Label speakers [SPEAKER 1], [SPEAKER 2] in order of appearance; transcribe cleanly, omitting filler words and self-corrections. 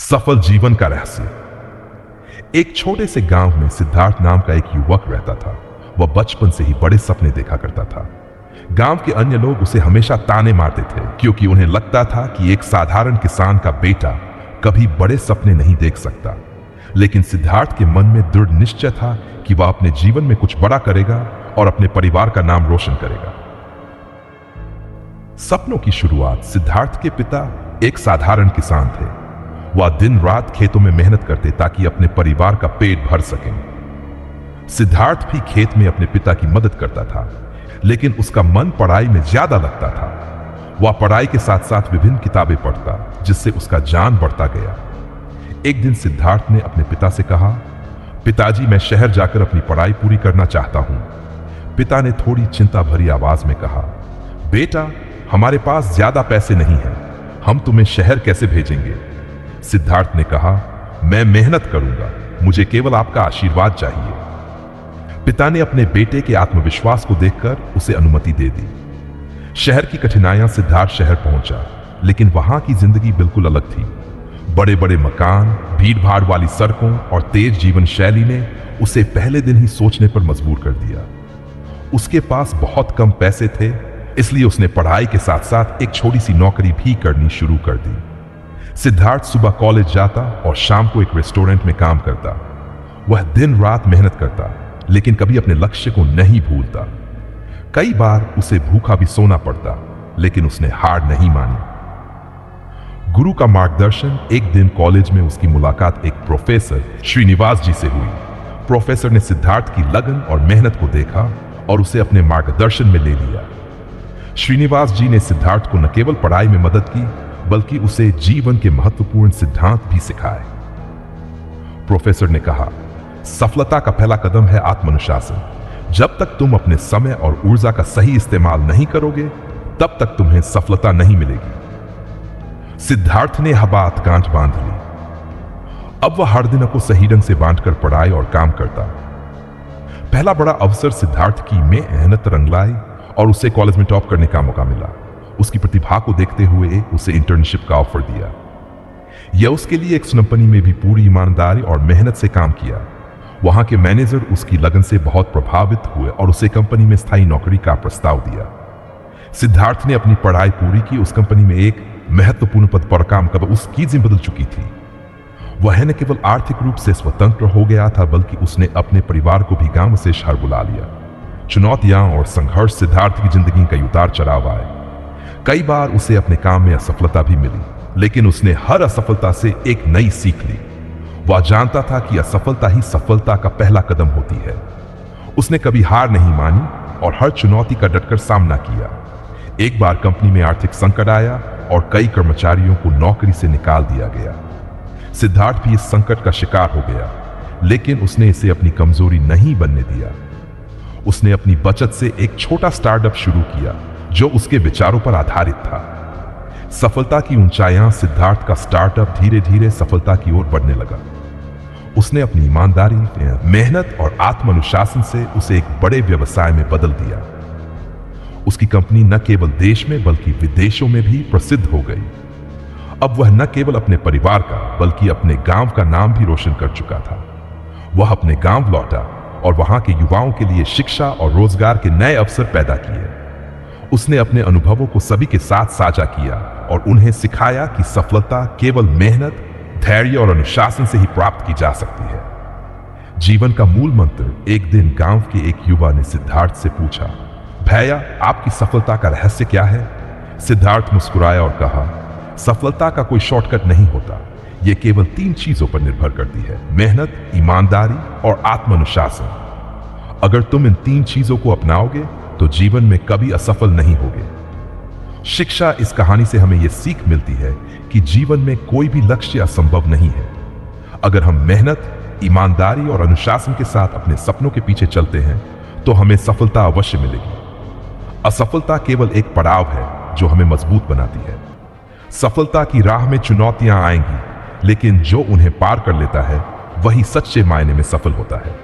[SPEAKER 1] सफल जीवन का रहस्य। एक छोटे से गांव में सिद्धार्थ नाम का एक युवक रहता था। वह बचपन से ही बड़े सपने देखा करता था। गांव के अन्य लोग उसे हमेशा ताने मारते थे क्योंकि उन्हें लगता था कि एक साधारण किसान का बेटा कभी बड़े सपने नहीं देख सकता। लेकिन सिद्धार्थ के मन में दृढ़ निश्चय था कि वह अपने जीवन में कुछ बड़ा करेगा और अपने परिवार का नाम रोशन करेगा। सपनों की शुरुआत सिद्धार्थ के पिता एक साधारण किसान थे। वह दिन रात खेतों में मेहनत करते ताकि अपने परिवार का पेट भर सकें। सिद्धार्थ भी खेत में अपने पिता की मदद करता था, लेकिन उसका मन पढ़ाई में ज्यादा लगता था। वह पढ़ाई के साथ साथ विभिन्न किताबें पढ़ता, जिससे उसका ज्ञान बढ़ता गया। एक दिन सिद्धार्थ ने अपने पिता से कहा, पिताजी, मैं शहर जाकर अपनी पढ़ाई पूरी करना चाहता हूं। पिता ने थोड़ी चिंता भरी आवाज में कहा, बेटा, हमारे पास ज्यादा पैसे नहीं हैं, हम तुम्हें शहर कैसे भेजेंगे? सिद्धार्थ ने कहा, मैं मेहनत करूंगा, मुझे केवल आपका आशीर्वाद चाहिए। पिता ने अपने बेटे के आत्मविश्वास को देखकर उसे अनुमति दे दी। शहर की कठिनाइयां सिद्धार्थ शहर पहुंचा, लेकिन वहां की जिंदगी बिल्कुल अलग थी। बड़े बड़े मकान, भीड़ भाड़ वाली सड़कों और तेज जीवन शैली ने उसे पहले दिन ही सोचने पर मजबूर कर दिया। उसके पास बहुत कम पैसे थे, इसलिए उसने पढ़ाई के साथ साथ एक छोटी सी नौकरी भी करनी शुरू कर दी। सिद्धार्थ सुबह कॉलेज जाता और शाम को एक रेस्टोरेंट में काम करता। वह दिन रात मेहनत करता, लेकिन कभी अपने लक्ष्य को नहीं भूलता। कई बार उसे भूखा भी सोना पड़ता, लेकिन उसने हार नहीं मानी। गुरु का मार्गदर्शन। एक दिन कॉलेज में उसकी मुलाकात एक प्रोफेसर श्रीनिवास जी से हुई। प्रोफेसर ने सिद्धार्थ की लगन और मेहनत को देखा और उसे अपने मार्गदर्शन में ले लिया। श्रीनिवास जी ने सिद्धार्थ को न केवल पढ़ाई में मदद की, बल्कि उसे जीवन के महत्वपूर्ण सिद्धांत भी सिखाए। प्रोफेसर ने कहा, सफलता का पहला कदम है आत्मानुशासन। जब तक तुम अपने समय और ऊर्जा का सही इस्तेमाल नहीं करोगे, तब तक तुम्हें सफलता नहीं मिलेगी। सिद्धार्थ ने बात गांठ बांध ली। अब वह हर दिन को सही ढंग से बांटकर पढ़ाई और काम करता। पहला बड़ा अवसर सिद्धार्थ की मेहनत रंग लाई और उसे कॉलेज में टॉप करने का मौका मिला। उसकी प्रतिभा को देखते हुए उसे इंटर्नशिप का ऑफर दिया। यह उसके लिए एक कंपनी में भी पूरी ईमानदारी और मेहनत से काम किया। वहां के मैनेजर उसकी लगन से बहुत प्रभावित हुए और उसे कंपनी में स्थायी नौकरी का प्रस्ताव दिया। सिद्धार्थ ने अपनी पढ़ाई पूरी की। उस कंपनी में एक महत्वपूर्ण पद पर काम कर उसकी जिम्मेदारी बदल चुकी थी। वह न केवल आर्थिक रूप से स्वतंत्र हो गया था, बल्कि उसने अपने परिवार को भी गांव से शहर बुला लिया। चुनौतियां और संघर्ष सिद्धार्थ की जिंदगी का उतार चढ़ाव आए। कई बार उसे अपने काम में असफलता भी मिली, लेकिन उसने हर असफलता से एक नई सीख ली। वह जानता था कि असफलता ही सफलता का पहला कदम होती है। उसने कभी हार नहीं मानी और हर चुनौती का डटकर सामना किया। एक बार कंपनी में आर्थिक संकट आया और कई कर्मचारियों को नौकरी से निकाल दिया गया। सिद्धार्थ भी इस संकट का शिकार हो गया, लेकिन उसने इसे अपनी कमजोरी नहीं बनने दिया। उसने अपनी बचत से एक छोटा स्टार्टअप शुरू किया जो उसके विचारों पर आधारित था। सफलता की ऊंचाइयां सिद्धार्थ का स्टार्टअप धीरे धीरे सफलता की ओर बढ़ने लगा। उसने अपनी ईमानदारी, मेहनत और आत्मानुशासन से उसे एक बड़े व्यवसाय में बदल दिया। उसकी कंपनी न केवल देश में बल्कि विदेशों में भी प्रसिद्ध हो गई। अब वह न केवल अपने परिवार का बल्कि अपने गांव का नाम भी रोशन कर चुका था। वह अपने गांव लौटा और वहां के युवाओं के लिए शिक्षा और रोजगार के नए अवसर पैदा किए। उसने अपने अनुभवों को सभी के साथ साझा किया और उन्हें सिखाया कि सफलता केवल मेहनत, धैर्य और अनुशासन से ही प्राप्त की जा सकती है। जीवन का मूल मंत्र। एक दिन गांव के एक युवा ने सिद्धार्थ से पूछा, भैया, आपकी सफलता का रहस्य क्या है? सिद्धार्थ मुस्कुराया और कहा, सफलता का कोई शॉर्टकट नहीं होता। यह केवल 3 चीजों पर निर्भर करती है, मेहनत, ईमानदारी और आत्मानुशासन। अगर तुम इन 3 चीजों को अपनाओगे तो जीवन में कभी असफल नहीं होगे। शिक्षा। इस कहानी से हमें यह सीख मिलती है कि जीवन में कोई भी लक्ष्य असंभव नहीं है। अगर हम मेहनत, ईमानदारी और अनुशासन के साथ अपने सपनों के पीछे चलते हैं तो हमें सफलता अवश्य मिलेगी। असफलता केवल एक पड़ाव है जो हमें मजबूत बनाती है। सफलता की राह में चुनौतियां आएंगी, लेकिन जो उन्हें पार कर लेता है वही सच्चे मायने में सफल होता है।